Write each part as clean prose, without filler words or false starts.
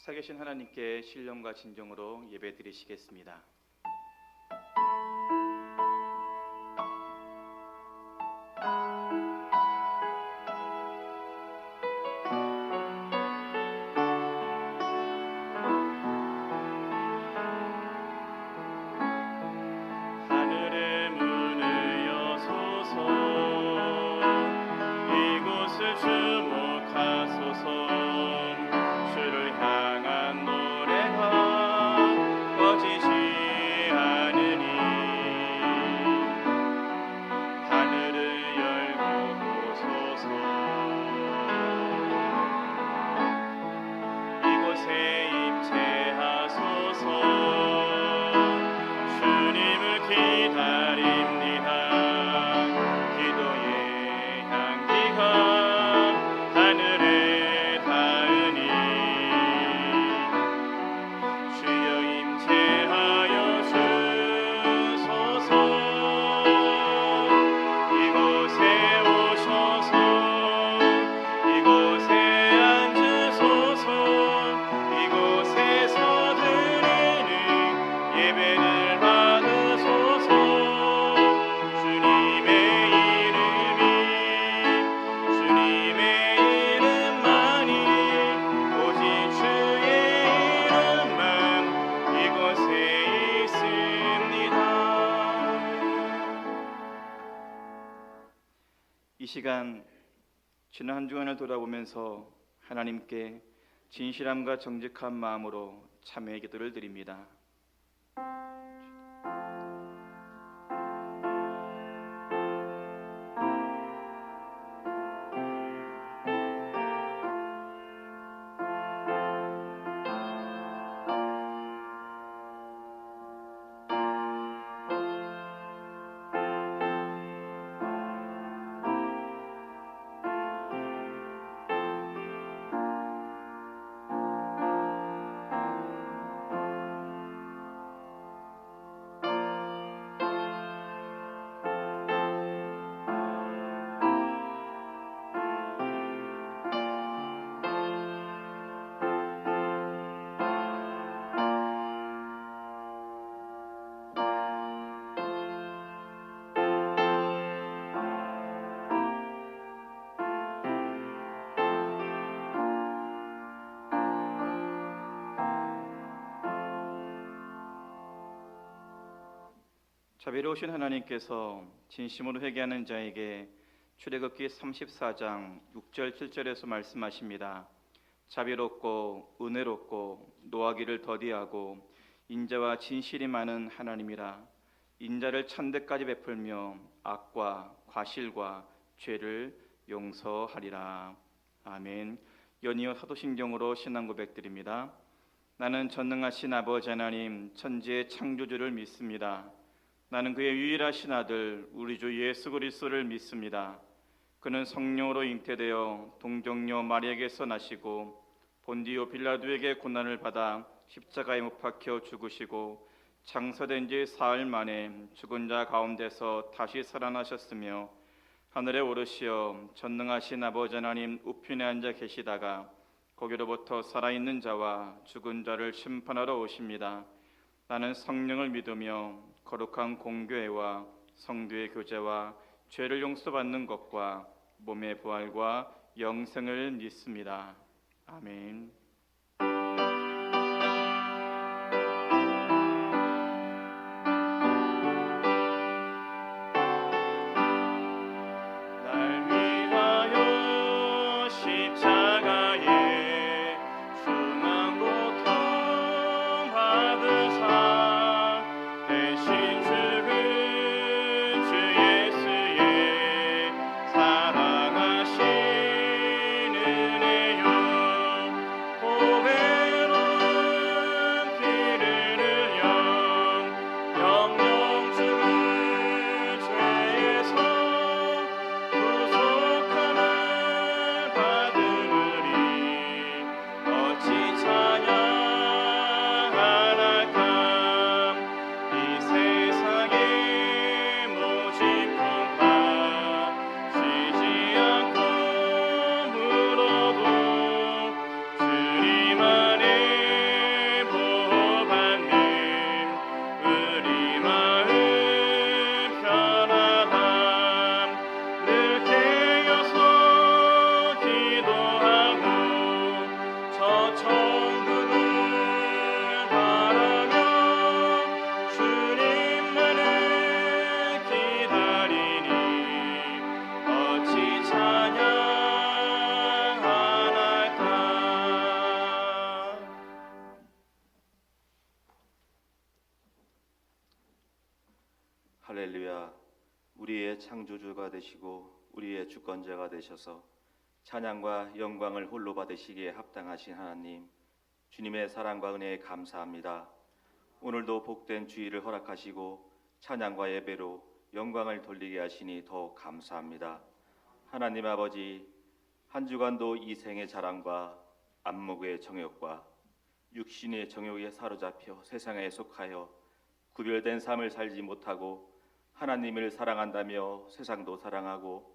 살아계신 하나님께 신령과 진정으로 예배드리시겠습니다. 하늘의 문을 여소서, 이곳을 주목하소서. 주를 향한 노래가 꺼지지 않으니 하늘을 열고 보소서. 이곳에 임재하소서. 주님을 기다립니다. 기도의 향기가 하늘에 닿으니 주여 임재하여 주소서. 이곳에 오셔서 이곳에 앉으소서. 이곳에서 드리는 예배를 받으소서. 주님의 이름만이 오직 주의 이름만 이곳에 있습니다. 이 시간 지난 한 주간을 돌아보면서 하나님께 진실함과 정직한 마음으로 참회의 기도를 드립니다. 자비로우신 하나님께서 진심으로 회개하는 자에게 출애굽기 34장 6절 7절에서 말씀하십니다. 자비롭고 은혜롭고 노하기를 더디하고 인자와 진실이 많은 하나님이라. 인자를 천대까지 베풀며 악과 과실과 죄를 용서하리라. 아멘. 연이어 사도신경으로 신앙 고백드립니다. 나는 전능하신 아버지 하나님 천지의 창조주를 믿습니다. 나는 그의 유일하신 아들 우리 주 예수 그리스도를 믿습니다. 그는 성령으로 잉태되어 동정녀 마리아에게서 나시고 본디오 빌라도에게 고난을 받아 십자가에 못 박혀 죽으시고 장사된 지 사흘 만에 죽은 자 가운데서 다시 살아나셨으며 하늘에 오르시어 전능하신 아버지 하나님 우편에 앉아 계시다가 거기로부터 살아있는 자와 죽은 자를 심판하러 오십니다. 나는 성령을 믿으며 거룩한 공교회와 성도의 교제와 죄를 용서받는 것과 몸의 부활과 영생을 믿습니다. 아멘. 날 위하여 십자가에 중한 고통 받으사 대신 죽은 주 예수의 사랑하신 은혜요 우리의 창조주가 되시고 우리의 주권자가 되셔서 찬양과 영광을 홀로 받으시기에 합당하신 하나님, 주님의 사랑과 은혜에 감사합니다. 오늘도 복된 주일을 허락하시고 찬양과 예배로 영광을 돌리게 하시니 더욱 감사합니다. 하나님 아버지, 한 주간도 이 생의 자랑과 안목의 정욕과 육신의 정욕에 사로잡혀 세상에 속하여 구별된 삶을 살지 못하고 하나님을 사랑한다며 세상도 사랑하고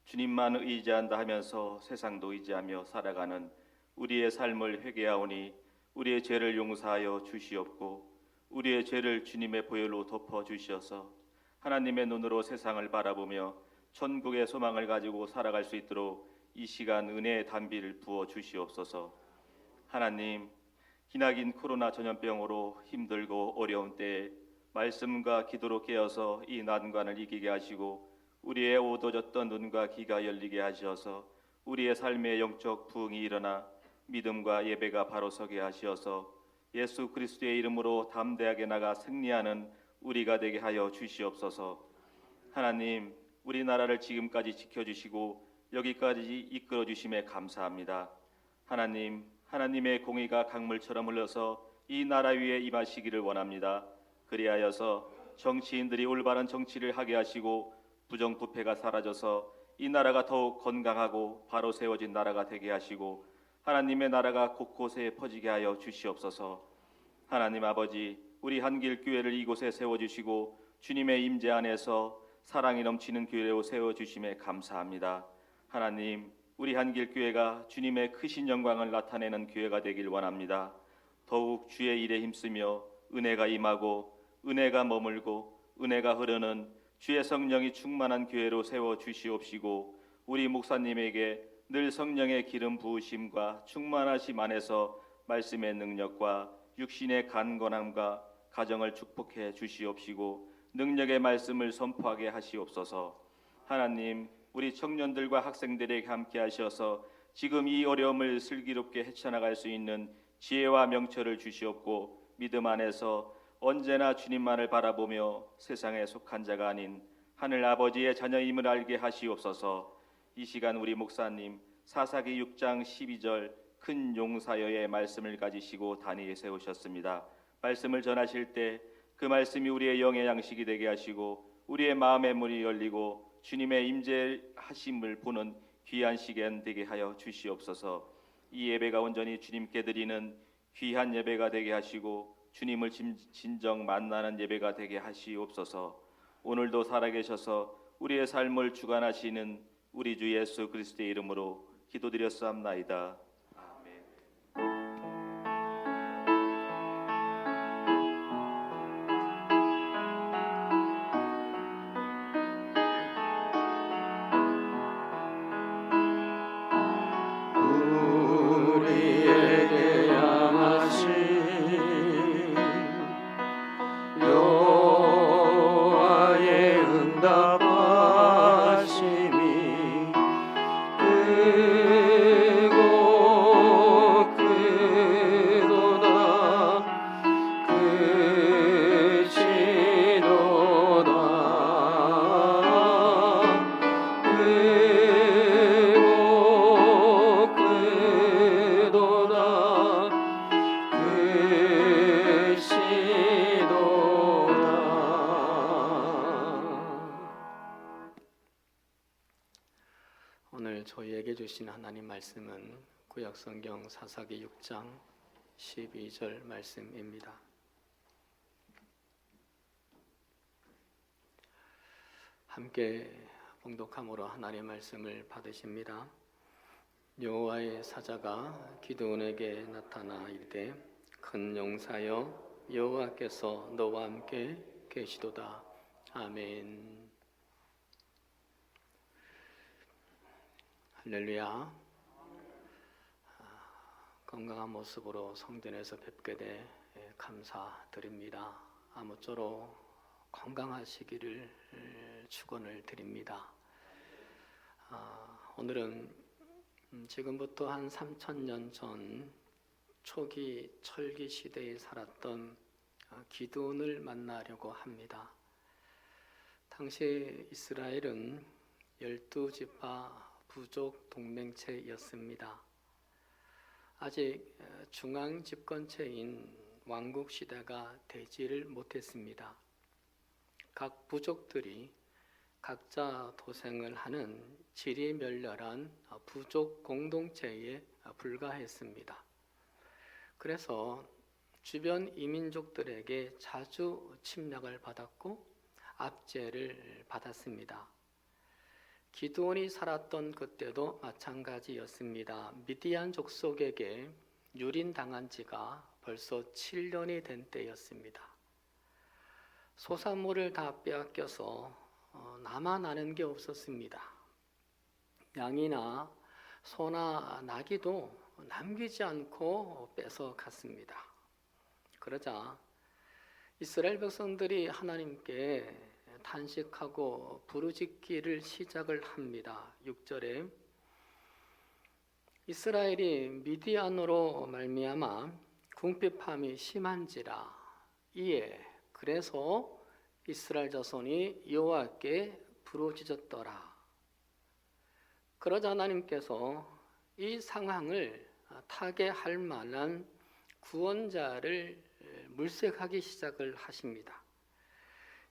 주님만 의지한다 하면서 세상도 의지하며 살아가는 우리의 삶을 회개하오니 우리의 죄를 용서하여 주시옵고 우리의 죄를 주님의 보혈로 덮어 주시어서 하나님의 눈으로 세상을 바라보며 천국의 소망을 가지고 살아갈 수 있도록 이 시간 은혜의 단비를 부어 주시옵소서. 하나님, 기나긴 코로나 전염병으로 힘들고 어려운 때에 말씀과 기도로 깨어서 이 난관을 이기게 하시고 우리의 어두워졌던 눈과 귀가 열리게 하시어서 우리의 삶의 영적 부흥이 일어나 믿음과 예배가 바로 서게 하시어서 예수 그리스도의 이름으로 담대하게 나가 승리하는 우리가 되게 하여 주시옵소서. 하나님, 우리나라를 지금까지 지켜주시고 여기까지 이끌어 주심에 감사합니다. 하나님, 하나님의 공의가 강물처럼 흘러서 이 나라 위에 임하시기를 원합니다. 그리하여서 정치인들이 올바른 정치를 하게 하시고 부정부패가 사라져서 이 나라가 더욱 건강하고 바로 세워진 나라가 되게 하시고 하나님의 나라가 곳곳에 퍼지게 하여 주시옵소서. 하나님 아버지, 우리 한길교회를 이곳에 세워주시고 주님의 임재 안에서 사랑이 넘치는 교회로 세워주심에 감사합니다. 하나님, 우리 한길교회가 주님의 크신 영광을 나타내는 교회가 되길 원합니다. 더욱 주의 일에 힘쓰며 은혜가 임하고 은혜가 머물고 은혜가 흐르는 주의 성령이 충만한 교회로 세워주시옵시고 우리 목사님에게 늘 성령의 기름 부으심과 충만하심 안에서 말씀의 능력과 육신의 간건함과 가정을 축복해 주시옵시고 능력의 말씀을 선포하게 하시옵소서. 하나님, 우리 청년들과 학생들에게 함께 하셔서 지금 이 어려움을 슬기롭게 헤쳐나갈 수 있는 지혜와 명철을 주시옵고 믿음 안에서 언제나 주님만을 바라보며 세상에 속한 자가 아닌 하늘 아버지의 자녀임을 알게 하시옵소서. 이 시간 우리 목사님 사사기 6장 12절 큰 용사여의 말씀을 가지시고 단위에 세우셨습니다. 말씀을 전하실 때 그 말씀이 우리의 영의 양식이 되게 하시고 우리의 마음의 문이 열리고 주님의 임재하심을 보는 귀한 시간 되게 하여 주시옵소서. 이 예배가 온전히 주님께 드리는 귀한 예배가 되게 하시고 주님을 진정 만나는 예배가 되게 하시옵소서. 오늘도 살아계셔서 우리의 삶을 주관하시는 우리 주 예수 그리스도의 이름으로 기도드렸사옵나이다. 우리에게 향하신 여호와의 응답하심이 크고 크도다 크시도다 오늘 저희에게 주신 하나님 말씀은 구약성경 사사기 6장 12절 말씀입니다. 함께 봉독함으로 하나님의 말씀을 받으십니다. 여호와의 사자가 기드온에게 나타나 이르되 큰 용사여 여호와께서 너와 함께 계시도다. 아멘. 할렐루야. 건강한 모습으로 성전에서 뵙게 돼 감사드립니다. 아무쪼록 건강하시기를 축원을 드립니다. 오늘은 지금부터 한 3000년 전 초기 철기 시대에 살았던 기드온을 만나려고 합니다. 당시 이스라엘은 12지파 부족 동맹체였습니다. 아직 중앙 집권체인 왕국 시대가 되지를 못했습니다. 각 부족들이 각자 도생을 하는 지리멸렬한 부족 공동체에 불과했습니다. 그래서 주변 이민족들에게 자주 침략을 받았고 압제를 받았습니다. 기드온이 살았던 그때도 마찬가지였습니다. 미디안 족속에게 유린당한 지가 벌써 7년이 된 때였습니다. 소산물을 다 빼앗겨서 남아나는 게 없었습니다. 양이나 소나 나귀도 남기지 않고 뺏어갔습니다. 그러자 이스라엘 백성들이 하나님께 탄식하고 부르짖기를 시작을 합니다. 6절에 이스라엘이 미디안으로 말미암아 궁핍함이 심한지라 이에 그래서 이스라엘 자손이 여호와께 부르짖었더라. 그러자 하나님께서 이 상황을 타개할 만한 구원자를 물색하기 시작을 하십니다.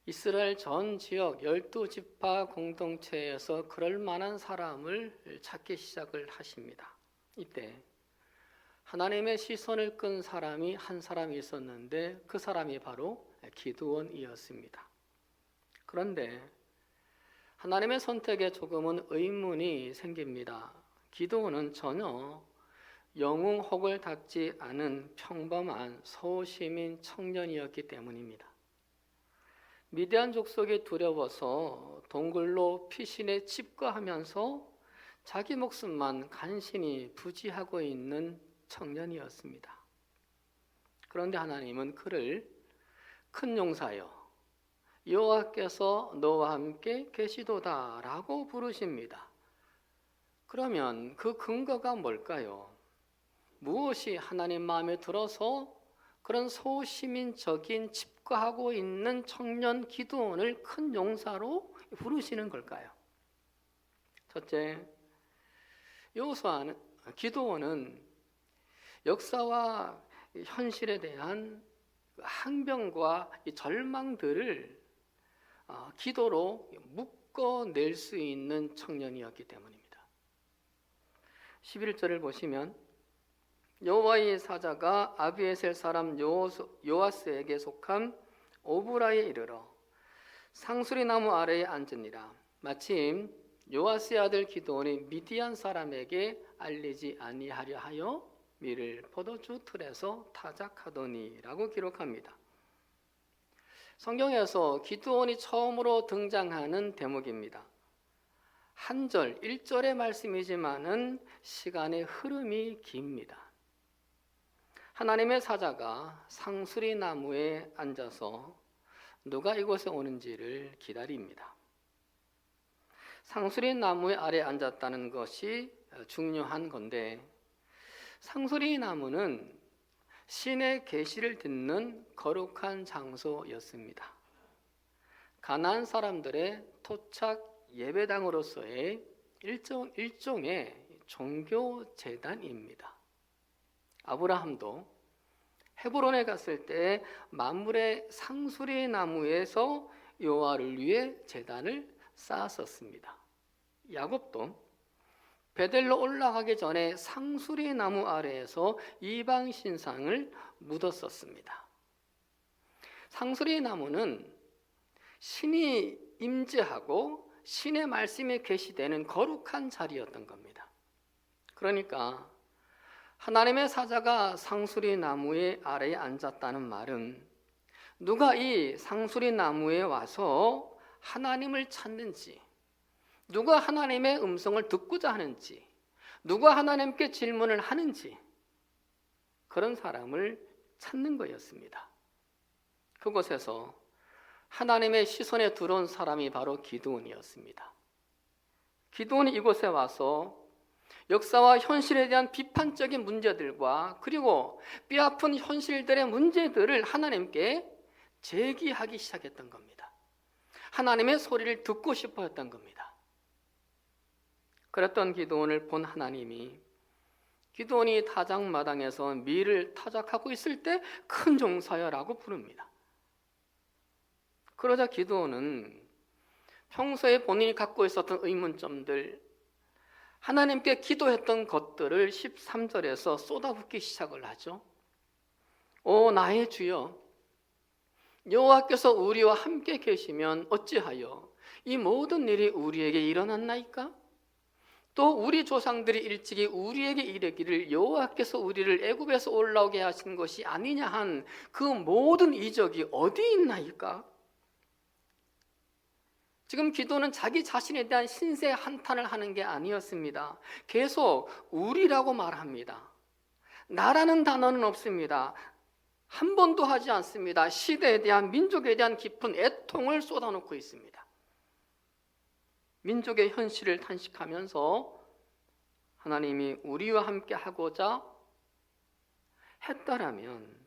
이스라엘 전 지역 12지파 공동체에서 그럴 만한 사람을 찾기 시작을 하십니다. 이때 하나님의 시선을 끈 사람이 한 사람이 있었는데 그 사람이 바로 기드온이었습니다. 그런데 하나님의 선택에 조금은 의문이 생깁니다. 기드온은 전혀 영웅혹을 닦지 않은 평범한 소시민 청년이었기 때문입니다. 미디안 족속이 두려워서 동굴로 피신에 집거하면서 자기 목숨만 간신히 부지하고 있는 청년이었습니다. 그런데 하나님은 그를 큰 용사여 여호와께서 너와 함께 계시도다라고 부르십니다. 그러면 그 근거가 뭘까요? 무엇이 하나님 마음에 들어서 그런 소시민적인 집거하고 있는 청년 기드온을 큰 용사로 부르시는 걸까요? 첫째, 기드온은 역사와 현실에 대한 항변과 절망들을 기도로 묶어낼 수 있는 청년이었기 때문입니다. 11절을 보시면 여호와의 사자가 아비에셀 사람 요아스에게 속한 오브라에 이르러 상수리 나무 아래에 앉으니라. 마침 요아스의 아들 기드온이 미디안 사람에게 알리지 아니하려 하여 밀을 포도주 틀에서 타작하더니라고 기록합니다. 성경에서 기드온이 처음으로 등장하는 대목입니다. 한 절, 1절의 말씀이지만은 시간의 흐름이 깁니다. 하나님의 사자가 상수리 나무에 앉아서 누가 이곳에 오는지를 기다립니다. 상수리 나무의 아래에 앉았다는 것이 중요한 건데 상수리 나무는 신의 계시를 듣는 거룩한 장소였습니다. 가나안 사람들의 토착 예배당으로서의 일종의 종교 재단입니다. 아브라함도 헤브론에 갔을 때 만물의 상수리 나무에서 여호와를 위해 제단을 쌓았었습니다. 야곱도 베델로 올라가기 전에 상수리 나무 아래에서 이방 신상을 묻었었습니다. 상수리 나무는 신이 임재하고 신의 말씀이 계시되는 거룩한 자리였던 겁니다. 그러니까 하나님의 사자가 상수리 나무의 아래에 앉았다는 말은 누가 이 상수리 나무에 와서 하나님을 찾는지, 누가 하나님의 음성을 듣고자 하는지, 누가 하나님께 질문을 하는지 그런 사람을 찾는 거였습니다. 그곳에서 하나님의 시선에 들어온 사람이 바로 기드온이었습니다. 기드온이 이곳에 와서 역사와 현실에 대한 비판적인 문제들과 그리고 뼈아픈 현실들의 문제들을 하나님께 제기하기 시작했던 겁니다. 하나님의 소리를 듣고 싶어 했던 겁니다. 그랬던 기드온을 본 하나님이 기드온이 타작마당에서 밀을 타작하고 있을 때 큰 용사여라고 부릅니다. 그러자 기드온은 평소에 본인이 갖고 있었던 의문점들, 하나님께 기도했던 것들을 13절에서 쏟아붓기 시작을 하죠. 오 나의 주여, 여호와께서 우리와 함께 계시면 어찌하여 이 모든 일이 우리에게 일어났나이까? 또 우리 조상들이 일찍이 우리에게 이르기를 여호와께서 우리를 애굽에서 올라오게 하신 것이 아니냐 한 그 모든 이적이 어디 있나이까? 지금 기도는 자기 자신에 대한 신세 한탄을 하는 게 아니었습니다. 계속 우리라고 말합니다. 나라는 단어는 없습니다. 한 번도 하지 않습니다. 시대에 대한, 민족에 대한 깊은 애통을 쏟아놓고 있습니다. 민족의 현실을 탄식하면서 하나님이 우리와 함께 하고자 했다라면,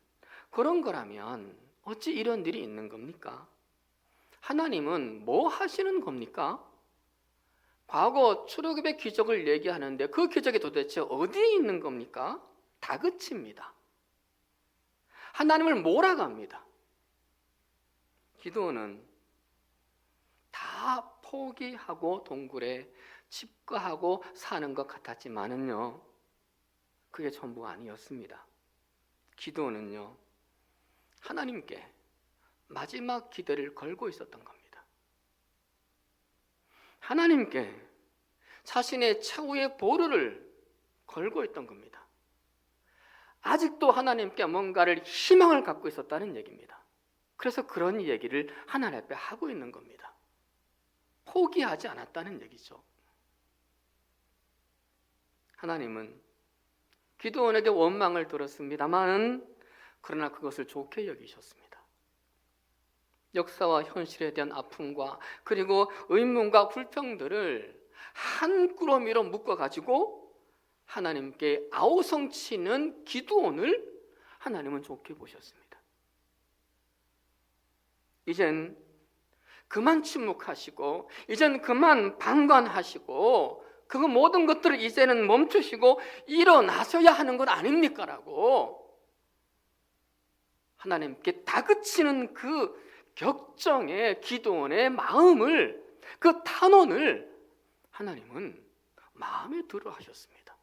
그런 거라면 어찌 이런 일이 있는 겁니까? 하나님은 뭐 하시는 겁니까? 과거 출애굽의 기적을 얘기하는데 그 기적이 도대체 어디에 있는 겁니까? 다그칩니다. 하나님을 몰아갑니다. 기드온은 다 포기하고 동굴에 집거하고 사는 것 같았지만은요, 그게 전부가 아니었습니다. 기드온은요, 하나님께 마지막 기대를 걸고 있었던 겁니다. 하나님께 자신의 최후의 보루를 걸고 있던 겁니다. 아직도 하나님께 뭔가를 희망을 갖고 있었다는 얘기입니다. 그래서 그런 얘기를 하나님 앞에 하고 있는 겁니다. 포기하지 않았다는 얘기죠. 하나님은 기드온에게 원망을 들었습니다만 그러나 그것을 좋게 여기셨습니다. 역사와 현실에 대한 아픔과 그리고 의문과 불평들을 한 꾸러미로 묶어가지고 하나님께 아우성치는 기드온을 하나님은 좋게 보셨습니다. 이젠 그만 침묵하시고 이젠 그만 방관하시고 그 모든 것들을 이제는 멈추시고 일어나셔야 하는 것 아닙니까? 라고 하나님께 다그치는 그 격정의 기드온의 마음을, 그 탄원을 하나님은 마음에 들어 하셨습니다.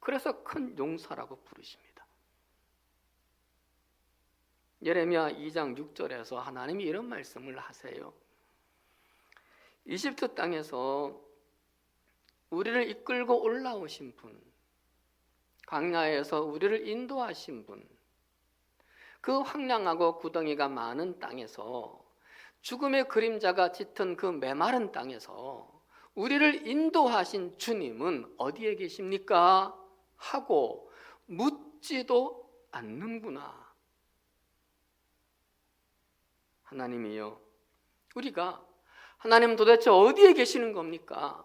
그래서 큰 용사라고 부르십니다. 예레미야 2장 6절에서 하나님이 이런 말씀을 하세요. 이집트 땅에서 우리를 이끌고 올라오신 분, 광야에서 우리를 인도하신 분, 그 황량하고 구덩이가 많은 땅에서, 죽음의 그림자가 짙은 그 메마른 땅에서 우리를 인도하신 주님은 어디에 계십니까? 하고 묻지도 않는구나. 하나님이요, 우리가 하나님 도대체 어디에 계시는 겁니까?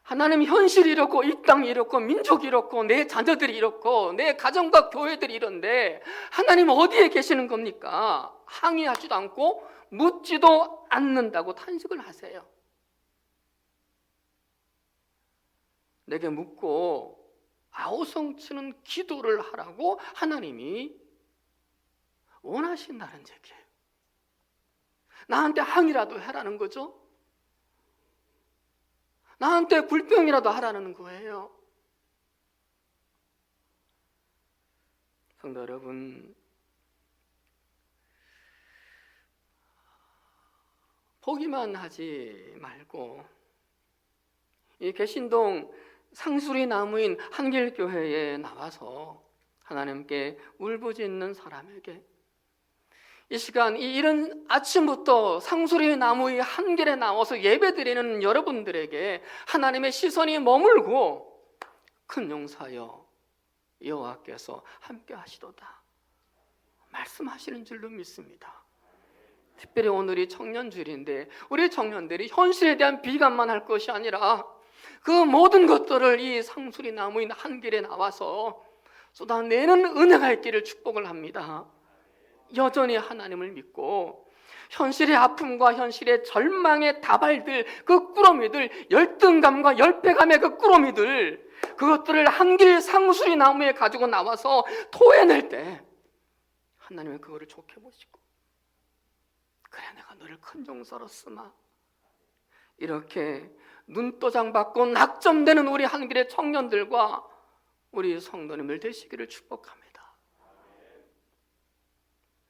하나님 현실이 이렇고 이 땅이 이렇고 민족이 이렇고 내 자녀들이 이렇고 내 가정과 교회들이 이런데 하나님 어디에 계시는 겁니까? 항의하지도 않고 묻지도 않는다고 탄식을 하세요. 내게 묻고 아우성치는 기도를 하라고 하나님이 원하신다는 얘기예요. 나한테 항의라도 해라는 거죠. 나한테 불평이라도 하라는 거예요. 성도 여러분, 포기만 하지 말고 이 개신동 상수리 나무인 한길교회에 나와서 하나님께 울부짖는 사람에게, 이 시간 이 이른 아침부터 상수리 나무의 한길에 나와서 예배드리는 여러분들에게 하나님의 시선이 머물고 큰 용사여 여호와께서 함께 하시도다 말씀하시는 줄로 믿습니다. 특별히 오늘이 청년주일인데 우리 청년들이 현실에 대한 비관만 할 것이 아니라 그 모든 것들을 이 상수리 나무인 한길에 나와서 쏟아내는 은혜가 있기를 축복을 합니다. 여전히 하나님을 믿고 현실의 아픔과 현실의 절망의 다발들, 그 꾸러미들, 열등감과 열패감의 그 꾸러미들, 그것들을 한길 상수리 나무에 가지고 나와서 토해낼 때 하나님은 그거를 좋게 보시고, 그래 내가 너를 큰 용사로 쓰마, 이렇게 눈도장 받고 낙점되는 우리 한길의 청년들과 우리 성도님들 되시기를 축복합니다.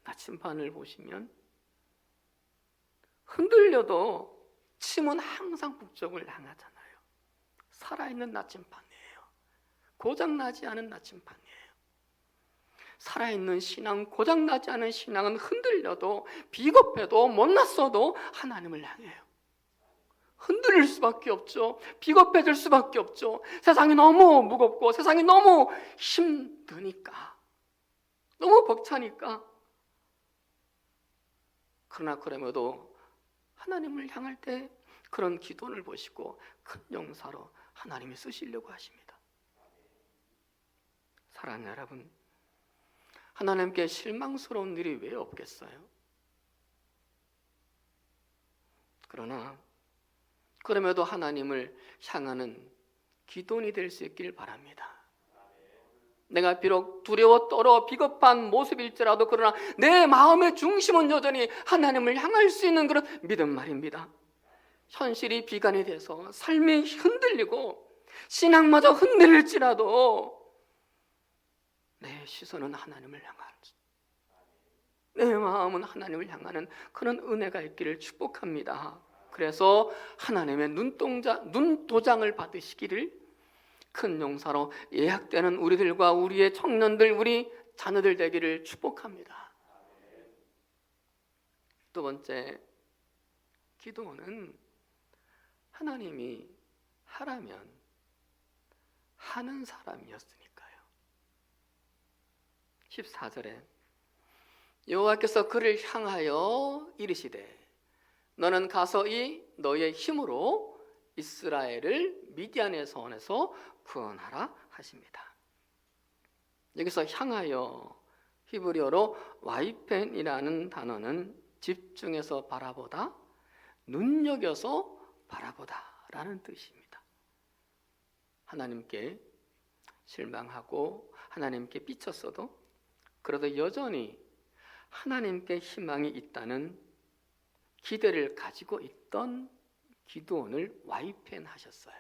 나침반을 보시면 흔들려도 침은 항상 북쪽을 향하잖아요. 살아있는 나침반이에요. 고장나지 않은 나침반이에요. 살아있는 신앙, 고장나지 않은 신앙은 흔들려도 비겁해도 못났어도 하나님을 향해요. 흔들릴 수밖에 없죠. 비겁해질 수밖에 없죠. 세상이 너무 무겁고 세상이 너무 힘드니까, 너무 벅차니까. 그러나 그럼에도 하나님을 향할 때 그런 기도를 보시고 큰 용사로 하나님이 쓰시려고 하십니다. 사랑하는 여러분, 하나님께 실망스러운 일이 왜 없겠어요? 그럼에도 하나님을 향하는 기도원이 될 수 있길 바랍니다. 내가 비록 두려워 떨어 비겁한 모습일지라도 그러나 내 마음의 중심은 여전히 하나님을 향할 수 있는 그런 믿음 말입니다. 현실이 비관이 돼서 삶이 흔들리고 신앙마저 흔들릴지라도 내 시선은 하나님을 향하는, 내 마음은 하나님을 향하는 그런 은혜가 있기를 축복합니다. 그래서 하나님의 눈도장을 받으시기를 큰 용사로 예약되는 우리들과 우리의 청년들, 우리 자녀들 되기를 축복합니다. 두 번째, 기도는 하나님이 하라면 하는 사람이었으니까요. 14절에 여호와께서 그를 향하여 이르시되 너는 가서 이 너의 힘으로 이스라엘을 미디안의 손에서 구원하라 하십니다. 여기서 향하여 히브리어로 와이펜이라는 단어는 집중해서 바라보다, 눈여겨서 바라보다라는 뜻입니다. 하나님께 실망하고 하나님께 삐쳤어도 그래도 여전히 하나님께 희망이 있다는 기대를 가지고 있던 기드온을 와이펜하셨어요.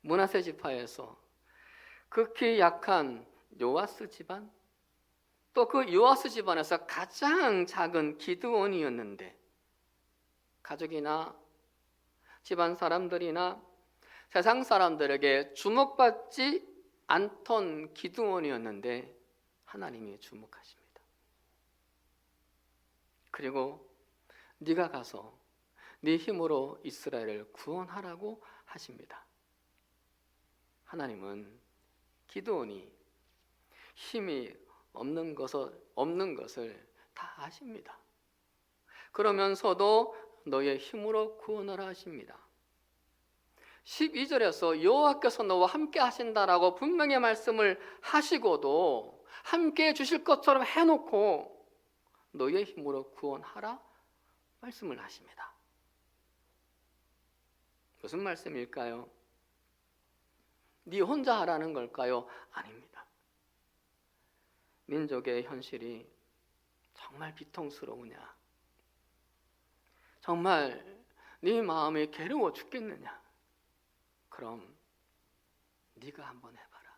므낫세 지파에서 극히 약한 요아스 집안, 또 그 요아스 집안에서 가장 작은 기드온이었는데 가족이나 집안 사람들이나 세상 사람들에게 주목받지 않던 기드온이었는데 하나님이 주목하십니다. 그리고 네가 가서 네 힘으로 이스라엘을 구원하라고 하십니다. 하나님은 기드온이 힘이 없는 것을 다 아십니다. 그러면서도 너의 힘으로 구원하라 하십니다. 12절에서 여호와께서 너와 함께 하신다라고 분명히 말씀을 하시고도 함께 해주실 것처럼 해놓고 너의 힘으로 구원하라 말씀을 하십니다. 무슨 말씀일까요? 네 혼자 하라는 걸까요? 아닙니다. 민족의 현실이 정말 비통스러우냐? 정말 네 마음이 괴로워 죽겠느냐? 그럼 네가 한번 해봐라.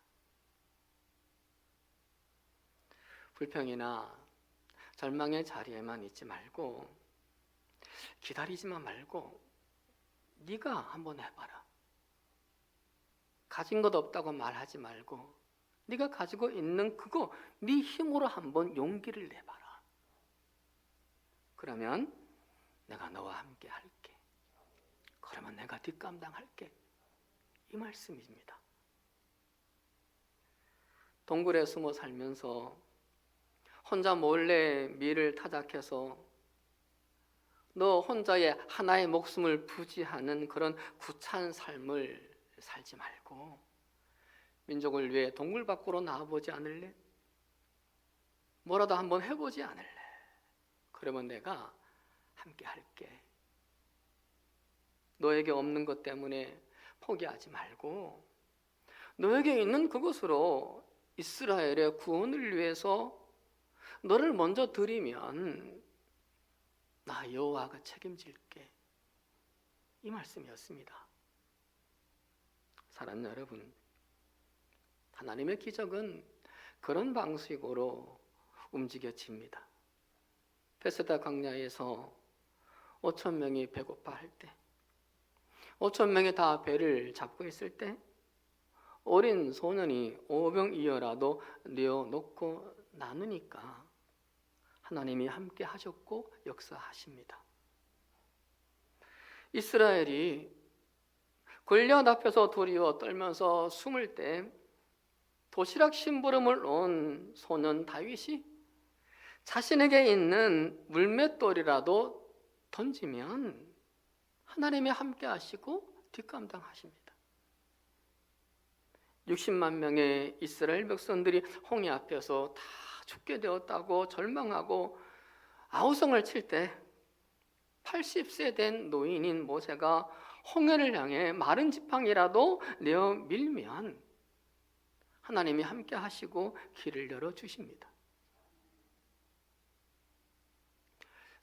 불평이나 절망의 자리에만 있지 말고, 기다리지만 말고 네가 한번 해봐라. 가진 것 없다고 말하지 말고 네가 가지고 있는 그거 네 힘으로 한번 용기를 내봐라. 그러면 내가 너와 함께 할게. 그러면 내가 뒷감당할게. 이 말씀입니다. 동굴에 숨어 살면서 혼자 몰래 밀을 타작해서 너 혼자의 하나의 목숨을 부지하는 그런 구차한 삶을 살지 말고 민족을 위해 동굴 밖으로 나와보지 않을래? 뭐라도 한번 해보지 않을래? 그러면 내가 함께 할게. 너에게 없는 것 때문에 포기하지 말고 너에게 있는 그것으로 이스라엘의 구원을 위해서 너를 먼저 드리면 나 여호와가 책임질게. 이 말씀이었습니다. 사랑하는 여러분, 하나님의 기적은 그런 방식으로 움직여집니다. 베세다 광야에서 5천 명이 배고파할 때, 5천 명이 다 배를 잡고 있을 때 어린 소년이 오병이어라도 내어놓고 나누니까 하나님이 함께 하셨고 역사하십니다. 이스라엘이 골리앗 앞에서 두려워 떨면서 숨을 때 도시락 심부름을 온 소년 다윗이 자신에게 있는 물맷돌이라도 던지면 하나님이 함께 하시고 뒷감당하십니다. 60만 명의 이스라엘 백성들이 홍해 앞에서 다 죽게 되었다고 절망하고 아우성을 칠 때 80세 된 노인인 모세가 홍해를 향해 마른 지팡이라도 내어 밀면 하나님이 함께 하시고 길을 열어주십니다.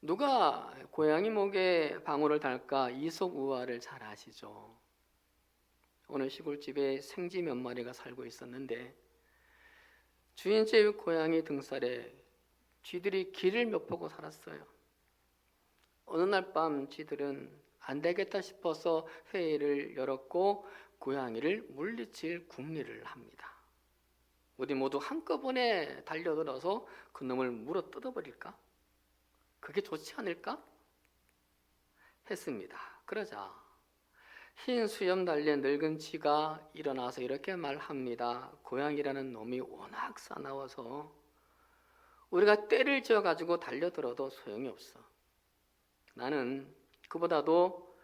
누가 고양이 목에 방울을 달까 이솝우화를 잘 아시죠? 어느 시골집에 생쥐 몇 마리가 살고 있었는데 주인집 고양이 등살에 쥐들이 기를 몇 포고 살았어요. 어느 날 밤 쥐들은 안 되겠다 싶어서 회의를 열었고 고양이를 물리칠 궁리를 합니다. 우리 모두 한꺼번에 달려들어서 그놈을 물어 뜯어버릴까? 그게 좋지 않을까? 했습니다. 그러자 흰 수염 달린 늙은 쥐가 일어나서 이렇게 말합니다. 고양이라는 놈이 워낙 사나워서 우리가 떼를 지어가지고 달려들어도 소용이 없어. 나는 그보다도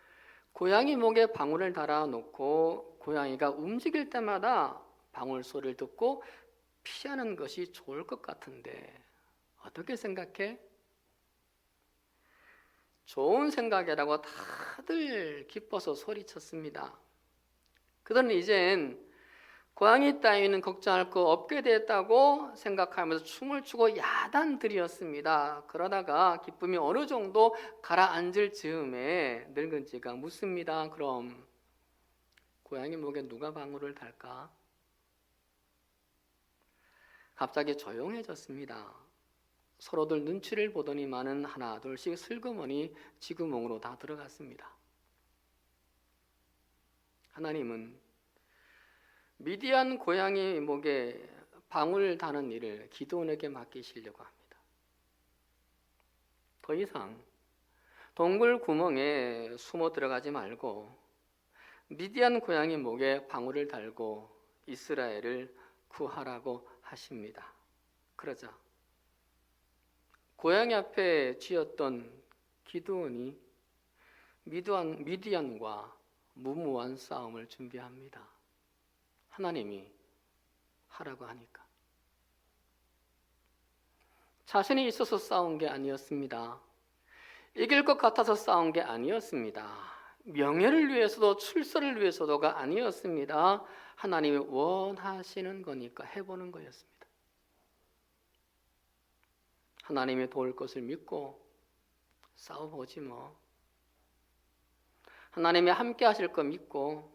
고양이 목에 방울을 달아놓고 고양이가 움직일 때마다 방울 소리를 듣고 피하는 것이 좋을 것 같은데 어떻게 생각해? 좋은 생각이라고 다들 기뻐서 소리쳤습니다. 그들은 이젠 고양이 따위는 걱정할 거 없게 됐다고 생각하면서 춤을 추고 야단들이었습니다. 그러다가 기쁨이 어느 정도 가라앉을 즈음에 늙은 쥐가 묻습니다. 그럼 고양이 목에 누가 방울을 달까? 갑자기 조용해졌습니다. 서로들 눈치를 보더니만은 하나 둘씩 슬그머니 쥐구멍으로 다 들어갔습니다. 하나님은 미디안 고양이 목에 방울 다는 일을 기드온에게 맡기시려고 합니다. 더 이상 동굴 구멍에 숨어 들어가지 말고 미디안 고양이 목에 방울을 달고 이스라엘을 구하라고 하십니다. 그러자 고양이 앞에 쥐었던 기드온이 미디안과 무모한 싸움을 준비합니다. 하나님이 하라고 하니까. 자신이 있어서 싸운 게 아니었습니다. 이길 것 같아서 싸운 게 아니었습니다. 명예를 위해서도 출세를 위해서도가 아니었습니다. 하나님이 원하시는 거니까 해보는 거였습니다. 하나님이 도울 것을 믿고 싸워보지 뭐. 하나님이 함께 하실 거 믿고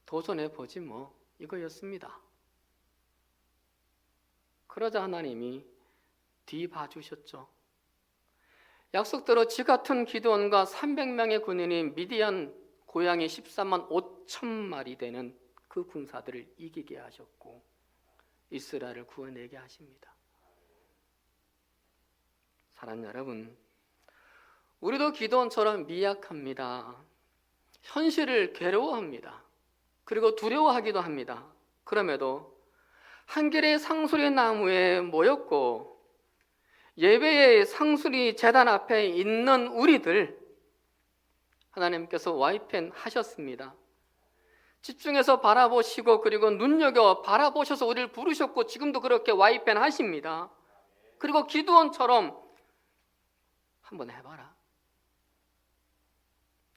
도전해보지 뭐. 이거였습니다. 그러자 하나님이 뒤봐주셨죠. 약속대로 지 같은 기드온과 300명의 군인이 미디안 고양이 13만 5천 마리 되는 그 군사들을 이기게 하셨고 이스라엘을 구원하게 하십니다. 사랑하는 여러분, 우리도 기드온처럼 미약합니다. 현실을 괴로워합니다. 그리고 두려워하기도 합니다. 그럼에도 한 길의 상수리 나무에 모였고 예배의 상수리 제단 앞에 있는 우리들 하나님께서 와이펜 하셨습니다. 집중해서 바라보시고 그리고 눈여겨 바라보셔서 우리를 부르셨고 지금도 그렇게 와이펜 하십니다. 그리고 기드온처럼 한번 해봐라.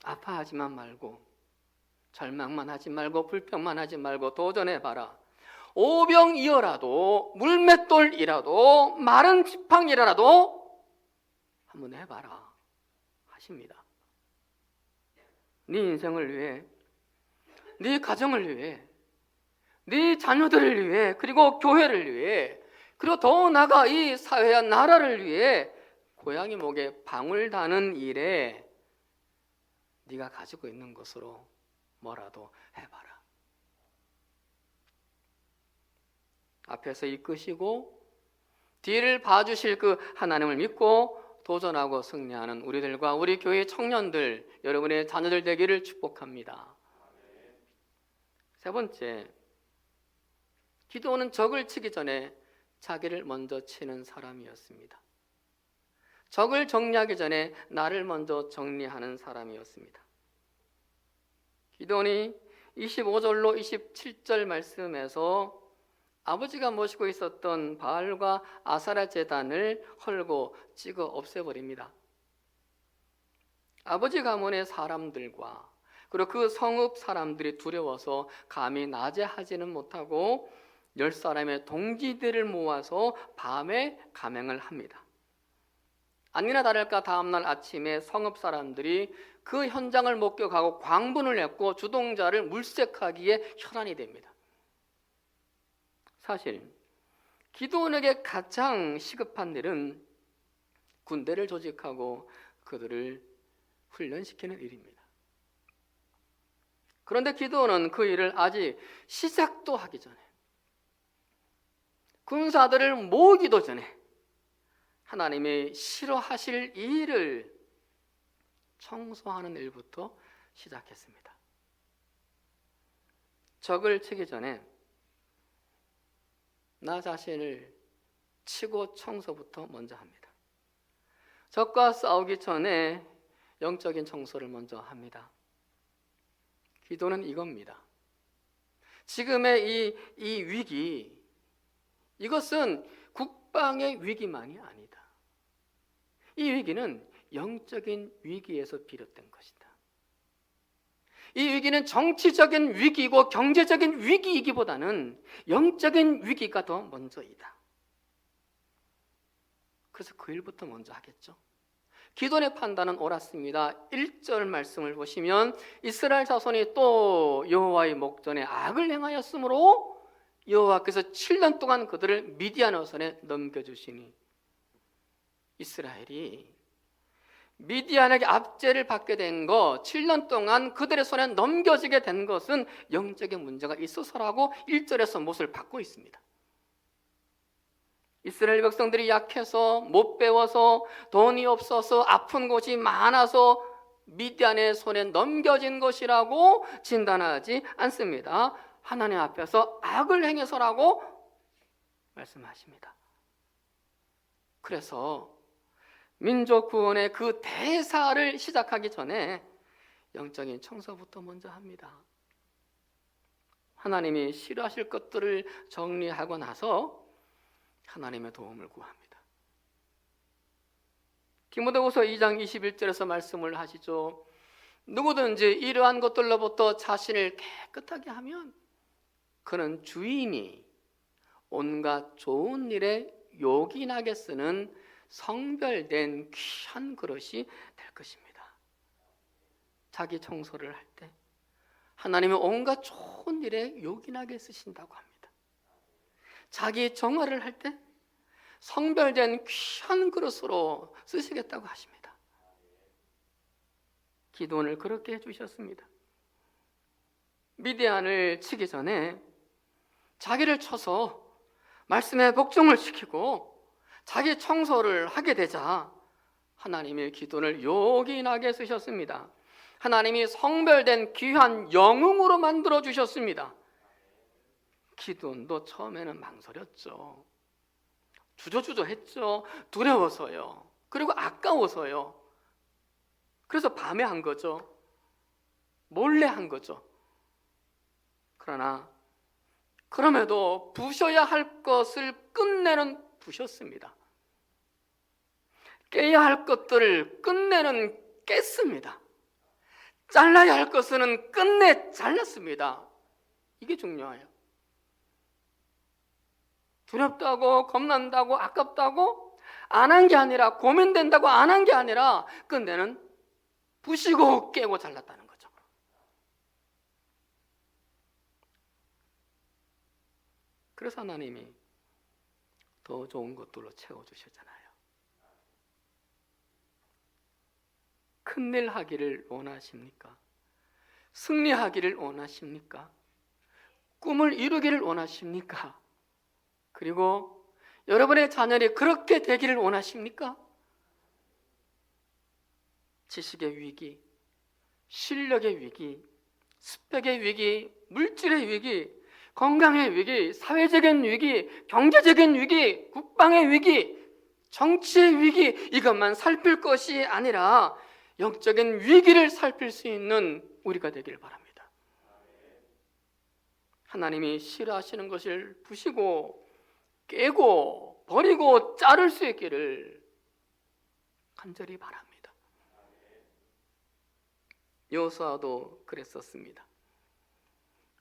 아파하지만 말고, 절망만 하지 말고, 불평만 하지 말고 도전해봐라. 오병이어라도 물맷돌이라도 마른 지팡이라도 한번 해봐라 하십니다. 네 인생을 위해, 네 가정을 위해, 네 자녀들을 위해, 그리고 교회를 위해, 그리고 더 나아가 이 사회와 나라를 위해 고양이 목에 방울 다는 일에 네가 가지고 있는 것으로 뭐라도 해봐라. 앞에서 이끄시고 뒤를 봐주실 그 하나님을 믿고 도전하고 승리하는 우리들과 우리 교회 청년들, 여러분의 자녀들 되기를 축복합니다. 세 번째, 기도는 적을 치기 전에 자기를 먼저 치는 사람이었습니다. 적을 정리하기 전에 나를 먼저 정리하는 사람이었습니다. 기도원이 25절로 27절 말씀에서 아버지가 모시고 있었던 바알과 아사라 제단을 헐고 찍어 없애버립니다. 아버지 가문의 사람들과 그리고 그 성읍 사람들이 두려워서 감히 낮에 하지는 못하고 10사람의 동지들을 모아서 밤에 감행을 합니다. 아니나 다를까 다음날 아침에 성읍 사람들이 그 현장을 목격하고 광분을 했고 주동자를 물색하기에 혈안이 됩니다. 사실 기드온에게 가장 시급한 일은 군대를 조직하고 그들을 훈련시키는 일입니다. 그런데 기드온은 그 일을 아직 시작도 하기 전에, 군사들을 모으기도 전에 하나님이 싫어하실 이 일을 청소하는 일부터 시작했습니다. 적을 치기 전에 나 자신을 치고 청소부터 먼저 합니다. 적과 싸우기 전에 영적인 청소를 먼저 합니다. 기도는 이겁니다. 지금의 이 위기, 이것은 국방의 위기만이 아니다. 이 위기는 영적인 위기에서 비롯된 것이다. 이 위기는 정치적인 위기이고 경제적인 위기이기보다는 영적인 위기가 더 먼저이다. 그래서 그 일부터 먼저 하겠죠. 기도의 판단은 옳았습니다. 1절 말씀을 보시면 이스라엘 자손이 또 여호와의 목전에 악을 행하였으므로 여호와께서 7년 동안 그들을 미디안 손에 넘겨주시니, 이스라엘이 미디안에게 압제를 받게 된 것, 7년 동안 그들의 손에 넘겨지게 된 것은 영적인 문제가 있어서라고 1절에서 못을 받고 있습니다. 이스라엘 백성들이 약해서 못 배워서 돈이 없어서 아픈 곳이 많아서 미디안의 손에 넘겨진 것이라고 진단하지 않습니다. 하나님 앞에서 악을 행해서라고 말씀하십니다. 그래서 민족 구원의 그 대사를 시작하기 전에 영적인 청소부터 먼저 합니다. 하나님이 싫어하실 것들을 정리하고 나서 하나님의 도움을 구합니다. 디모데후서 2장 21절에서 말씀을 하시죠. 누구든지 이러한 것들로부터 자신을 깨끗하게 하면 그는 주인이 온갖 좋은 일에 요긴하게 쓰는 성별된 귀한 그릇이 될 것입니다. 자기 청소를 할 때 하나님은 온갖 좋은 일에 요긴하게 쓰신다고 합니다. 자기 정화를 할 때 성별된 귀한 그릇으로 쓰시겠다고 하십니다. 기도원을 그렇게 해주셨습니다. 미디안을 치기 전에 자기를 쳐서 말씀에 복종을 시키고 자기 청소를 하게 되자 하나님의 기도를 요긴하게 쓰셨습니다. 하나님이 성별된 귀한 영웅으로 만들어 주셨습니다. 기도원도 처음에는 망설였죠. 주저주저했죠. 두려워서요. 그리고 아까워서요. 그래서 밤에 한 거죠. 몰래 한 거죠. 그러나 그럼에도 부셔야 할 것을 끝내는 부셨습니다. 깨야 할 것들을 끝내는 깼습니다. 잘라야 할 것은 끝내 잘랐습니다. 이게 중요해요. 두렵다고, 겁난다고, 아깝다고 안 한 게 아니라, 고민된다고 안 한 게 아니라 끝내는 부시고 깨고 잘랐다는 거죠. 그래서 하나님이 더 좋은 것들로 채워주셨잖아요. 큰일 하기를 원하십니까? 승리하기를 원하십니까? 꿈을 이루기를 원하십니까? 그리고 여러분의 자녀들이 그렇게 되기를 원하십니까? 지식의 위기, 실력의 위기, 스펙의 위기, 물질의 위기, 건강의 위기, 사회적인 위기, 경제적인 위기, 국방의 위기, 정치의 위기, 이것만 살필 것이 아니라 영적인 위기를 살필 수 있는 우리가 되기를 바랍니다. 하나님이 싫어하시는 것을 부시고 깨고 버리고 자를 수 있기를 간절히 바랍니다. 여호수아도 그랬었습니다.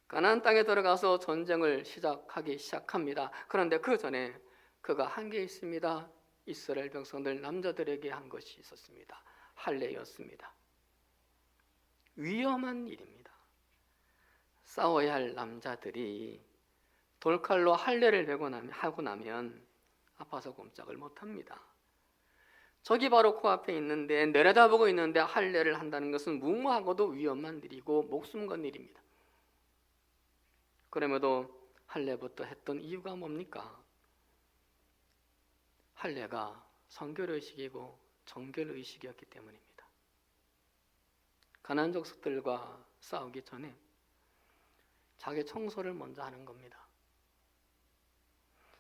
가나안 땅에 들어가서 전쟁을 하기 시작합니다. 그런데 그 전에 그가 한 게 있습니다. 이스라엘 백성들 남자들에게 한 것이 있었습니다. 할례였습니다. 위험한 일입니다. 싸워야 할 남자들이 돌칼로 할례를 하고 나면 아파서 꼼짝을 못합니다. 저기 바로 코앞에 있는데, 내려다보고 있는데 할례를 한다는 것은 무모하고도 위험한 일이고 목숨 건 일입니다. 그럼에도 할례부터 했던 이유가 뭡니까? 할례가 성결의식이고 정결의식이었기 때문입니다. 가나안 족속들과 싸우기 전에 자기 청소를 먼저 하는 겁니다.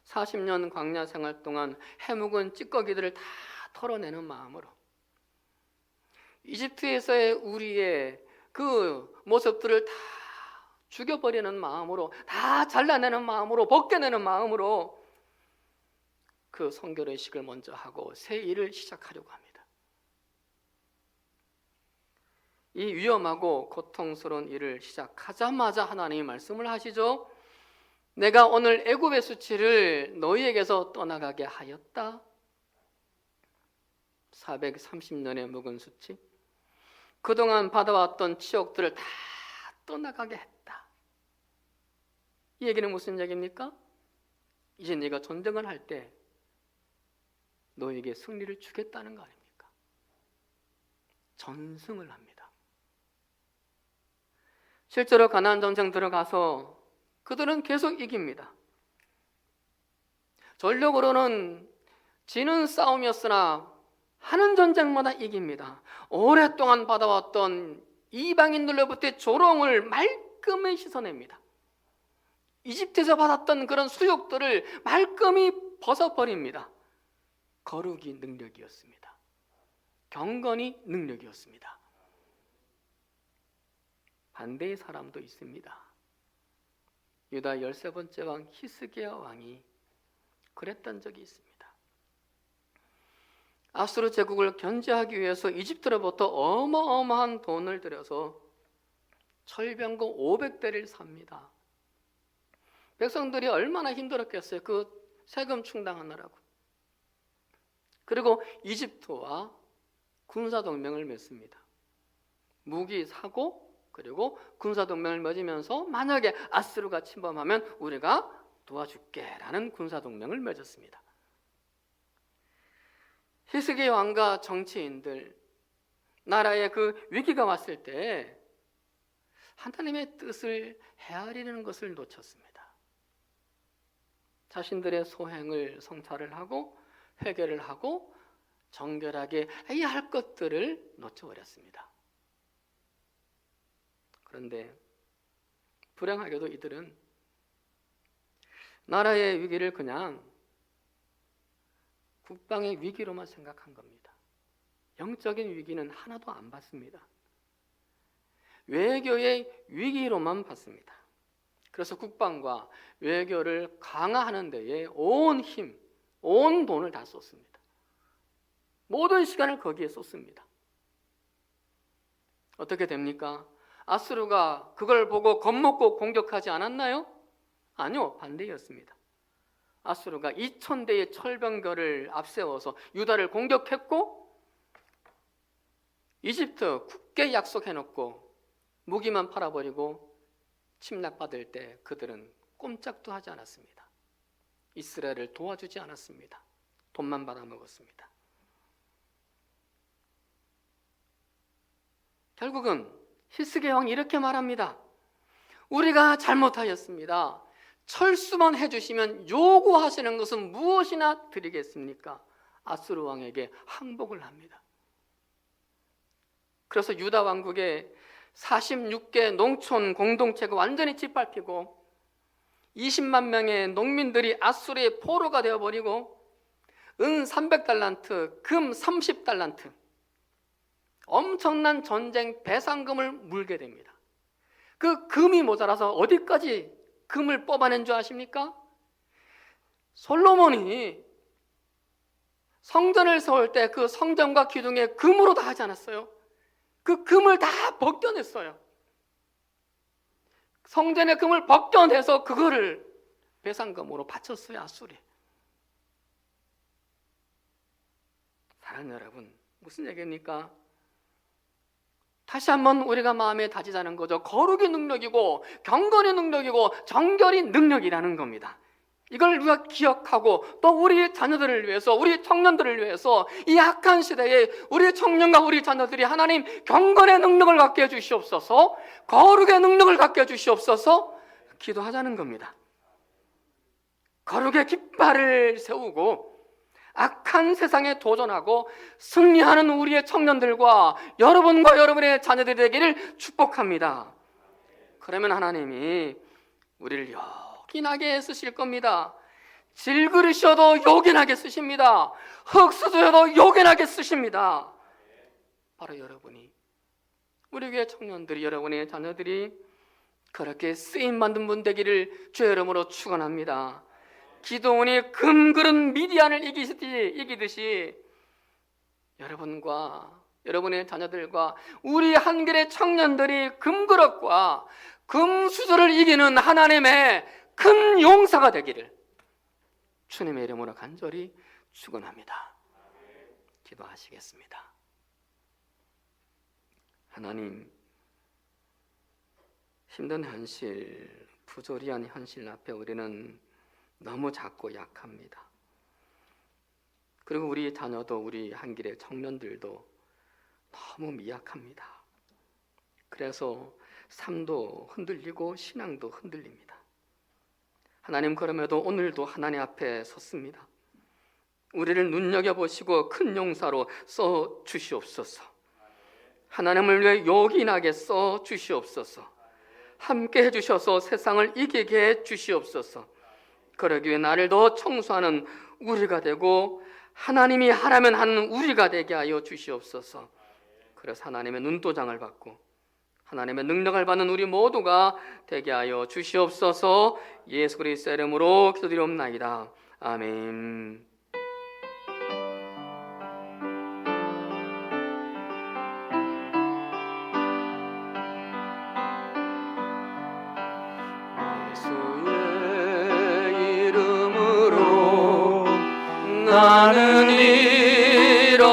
40년 광야 생활 동안 해묵은 찌꺼기들을 다 털어내는 마음으로, 이집트에서의 우리의 그 모습들을 다 죽여버리는 마음으로, 다 잘라내는 마음으로, 벗겨내는 마음으로 그 성결의식을 먼저 하고 새 일을 시작하려고 합니다. 이 위험하고 고통스러운 일을 시작하자마자 하나님이 말씀을 하시죠. 내가 오늘 애굽의 수치를 너희에게서 떠나가게 하였다. 430년의 묵은 수치, 그동안 받아왔던 치욕들을 다 떠나가게 했다. 이 얘기는 무슨 얘기입니까? 이제 네가 전쟁을 할 때 너에게 승리를 주겠다는 거 아닙니까? 전승을 합니다. 실제로 가나안 전쟁 들어가서 그들은 계속 이깁니다. 전력으로는 지는 싸움이었으나 하는 전쟁마다 이깁니다. 오랫동안 받아왔던 이방인들로부터의 조롱을 말끔히 씻어냅니다. 이집트에서 받았던 그런 수욕들을 말끔히 벗어버립니다. 거룩이 능력이었습니다. 경건이 능력이었습니다. 반대의 사람도 있습니다. 유다 13번째 왕 히스기야 왕이 그랬던 적이 있습니다. 아수르 제국을 견제하기 위해서 이집트로부터 어마어마한 돈을 들여서 철병거 500대를 삽니다. 백성들이 얼마나 힘들었겠어요. 그 세금 충당하느라고. 그리고 이집트와 군사동맹을 맺습니다. 무기 사고, 그리고 군사동맹을 맺으면서 만약에 아수르가 침범하면 우리가 도와줄게 라는 군사동맹을 맺었습니다. 히스기야 왕과 정치인들, 나라에 그 위기가 왔을 때 하나님의 뜻을 헤아리는 것을 놓쳤습니다. 자신들의 소행을 성찰을 하고 회개를 하고 정결하게 해야 할 것들을 놓쳐버렸습니다. 그런데 불행하게도 이들은 나라의 위기를 그냥 국방의 위기로만 생각한 겁니다. 영적인 위기는 하나도 안 봤습니다. 외교의 위기로만 봤습니다. 그래서 국방과 외교를 강화하는 데에 온 힘, 온 돈을 다 쏟습니다. 모든 시간을 거기에 쏟습니다. 어떻게 됩니까? 아수르가 그걸 보고 겁먹고 공격하지 않았나요? 아니요, 반대였습니다. 아수르가 2000대의 철병거를 앞세워서 유다를 공격했고 이집트 굳게 약속해놓고 무기만 팔아버리고 침략받을 때 그들은 꼼짝도 하지 않았습니다. 이스라엘을 도와주지 않았습니다. 돈만 받아먹었습니다. 결국은 히스기야 왕이 이렇게 말합니다. 우리가 잘못하였습니다. 철수만 해주시면 요구하시는 것은 무엇이나 드리겠습니까? 아수르 왕에게 항복을 합니다. 그래서 유다 왕국의 46개 농촌 공동체가 완전히 짓밟히고 20만 명의 농민들이 아수르의 포로가 되어버리고 은 300달란트, 금 30달란트 엄청난 전쟁 배상금을 물게 됩니다. 그 금이 모자라서 어디까지 금을 뽑아낸 줄 아십니까? 솔로몬이 성전을 세울 때 그 성전과 기둥에 금으로 다 하지 않았어요? 그 금을 다 벗겨냈어요. 성전의 금을 벗겨내서 그거를 배상금으로 바쳤어요, 아수르에. 사랑하는 여러분, 무슨 얘기입니까? 다시 한번 우리가 마음에 다지자는 거죠. 거룩의 능력이고 경건의 능력이고 정결의 능력이라는 겁니다. 이걸 우리가 기억하고 또 우리 자녀들을 위해서, 우리 청년들을 위해서 이 악한 시대에 우리 청년과 우리 자녀들이 하나님 경건의 능력을 갖게 해주시옵소서, 거룩의 능력을 갖게 해주시옵소서 기도하자는 겁니다. 거룩의 깃발을 세우고 악한 세상에 도전하고 승리하는 우리의 청년들과 여러분과 여러분의 자녀들이 되기를 축복합니다. 그러면 하나님이 우리를 요긴하게 쓰실 겁니다. 질그릇이어도 요긴하게 쓰십니다. 흙수저여도 요긴하게 쓰십니다. 바로 여러분이, 우리 교회 청년들이, 여러분의 자녀들이 그렇게 쓰임받는 분 되기를 주의 이름으로 축원합니다. 기도원이 금그릇 미디안을 이기듯이 여러분과 여러분의 자녀들과 우리 한결의 청년들이 금그릇과 금수저를 이기는 하나님의 큰 용사가 되기를 주님의 이름으로 간절히 축원합니다. 기도하시겠습니다. 하나님, 힘든 현실, 부조리한 현실 앞에 우리는 너무 작고 약합니다. 그리고 우리 자녀도, 우리 한길의 청년들도 너무 미약합니다. 그래서 삶도 흔들리고 신앙도 흔들립니다. 하나님, 그럼에도 오늘도 하나님 앞에 섰습니다. 우리를 눈여겨보시고 큰 용사로 써주시옵소서. 하나님을 위해 요긴하게 써주시옵소서. 함께 해주셔서 세상을 이기게 해주시옵소서. 그러기 위해 나를 더 청소하는 우리가 되고 하나님이 하라면 하는 우리가 되게 하여 주시옵소서. 그래서 하나님의 눈도장을 받고 하나님의 능력을 받는 우리 모두가 되게 하여 주시옵소서. 예수 그리스도의 이름으로 기도드리옵나이다. 아멘. 나는 일어서리라.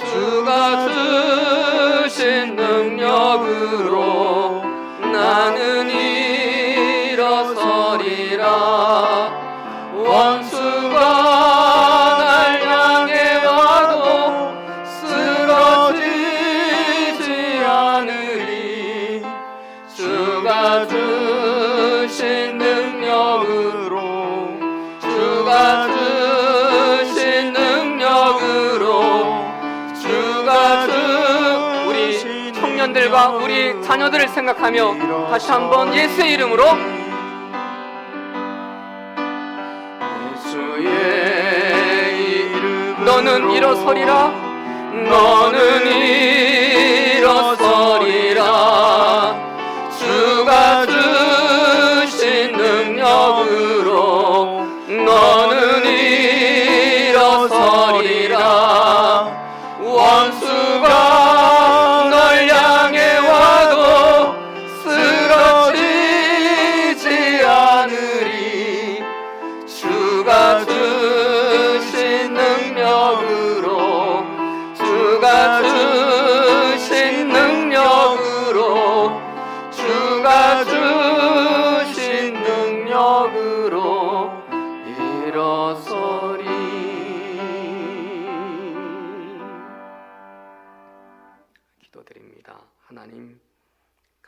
주가 주신 능력으로 나는 일어서리라. 원수가 날 향해 와도 쓰러지지 않으리. 주가 주신 능력으로, 주가 주신 능력으로, 우리 청년들과 우리 자녀들을 생각하며 다시 한번 예수의 이름으로 예수의 이름 너는 일어서리라. 너는 일어서리라. 주가 주신 능력으로 너는 일어서리라.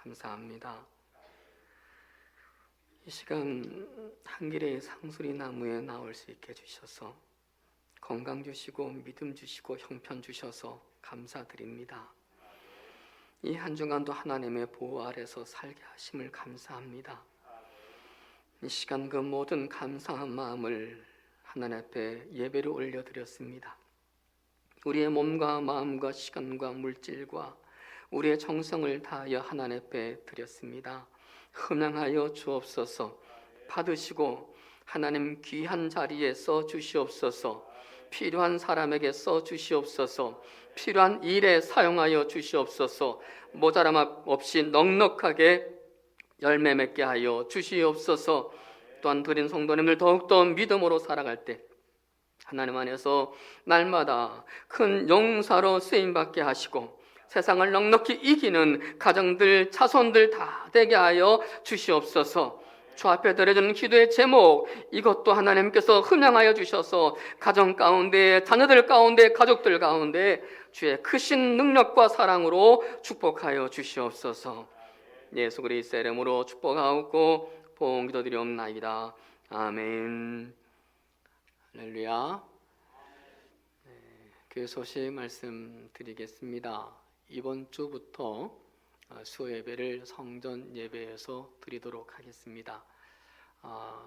감사합니다. 이 시간 한 길의 상수리 나무에 나올 수 있게 해주셔서 건강 주시고 믿음 주시고 형편 주셔서 감사드립니다. 이 한 주간도 하나님의 보호 아래서 살게 하심을 감사합니다. 이 시간 그 모든 감사한 마음을 하나님 앞에 예배로 올려드렸습니다. 우리의 몸과 마음과 시간과 물질과 우리의 정성을 다하여 하나님 앞에 드렸습니다. 흠양하여 주옵소서. 받으시고 하나님 귀한 자리에 써 주시옵소서. 필요한 사람에게 써 주시옵소서. 필요한 일에 사용하여 주시옵소서. 모자람 없이 넉넉하게 열매 맺게 하여 주시옵소서. 또한 드린 성도님들 더욱더 믿음으로 살아갈 때 하나님 안에서 날마다 큰 용사로 쓰임받게 하시고 세상을 넉넉히 이기는 가정들, 자손들 다 되게 하여 주시옵소서. 주 앞에 드려지는 기도의 제목, 이것도 하나님께서 흠양하여 주셔서 가정 가운데, 자녀들 가운데, 가족들 가운데 주의 크신 능력과 사랑으로 축복하여 주시옵소서. 예수 그리스도의 이름으로 축복하옵고 보험 기도드리옵나이다. 아멘. 할렐루야. 교회 소식 말씀드리겠습니다. 이번 주부터 수요 예배를 성전 예배에서 드리도록 하겠습니다.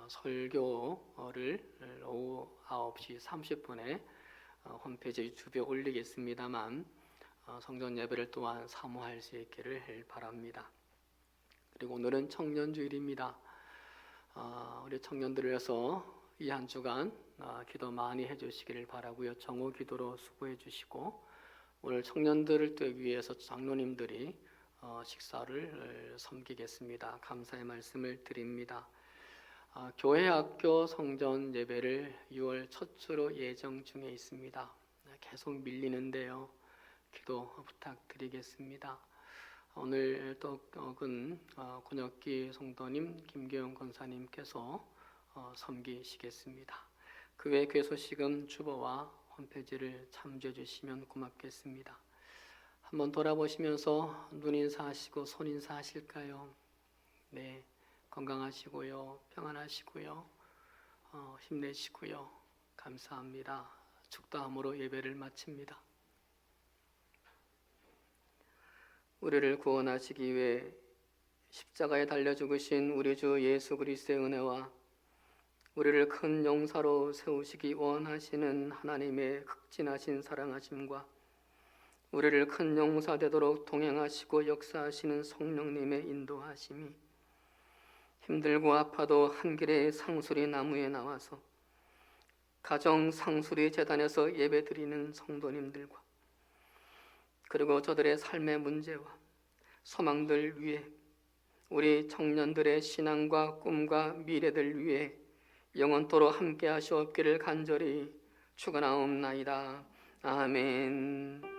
설교를 오후 9시 30분에 홈페이지 유튜브에 올리겠습니다만 성전 예배를 또한 사모할 수 있기를 바랍니다. 그리고 오늘은 청년주일입니다. 우리 청년들을 위해서 이 한 주간 기도 많이 해주시기를 바라고요. 정오 기도로 수고해 주시고 오늘 청년들을 위해서 장로님들이 식사를 섬기겠습니다. 감사의 말씀을 드립니다. 교회 학교 성전 예배를 6월 첫 주로 예정 중에 있습니다. 계속 밀리는데요. 기도 부탁드리겠습니다. 오늘 떡은 권혁기 성도님, 김계영 권사님께서 섬기시겠습니다. 그 외 교회 소식은 주보와 홈페이지를 참조해 주시면 고맙겠습니다. 한번 돌아보시면서 눈 인사하시고 손 인사하실까요? 네, 건강하시고요, 평안하시고요, 힘내시고요. 감사합니다. 축도함으로 예배를 마칩니다. 우리를 구원하시기 위해 십자가에 달려 죽으신 우리 주 예수 그리스도의 은혜와 우리를 큰 용사로 세우시기 원하시는 하나님의 극진하신 사랑하심과 우리를 큰 용사 되도록 동행하시고 역사하시는 성령님의 인도하심이 힘들고 아파도 한 길의 상수리 나무에 나와서 가정 상수리 재단에서 예배드리는 성도님들과 그리고 저들의 삶의 문제와 소망들 위해 우리 청년들의 신앙과 꿈과 미래들 위해 영원토록 함께 하시옵기를 간절히 축원하옵나이다. 아멘.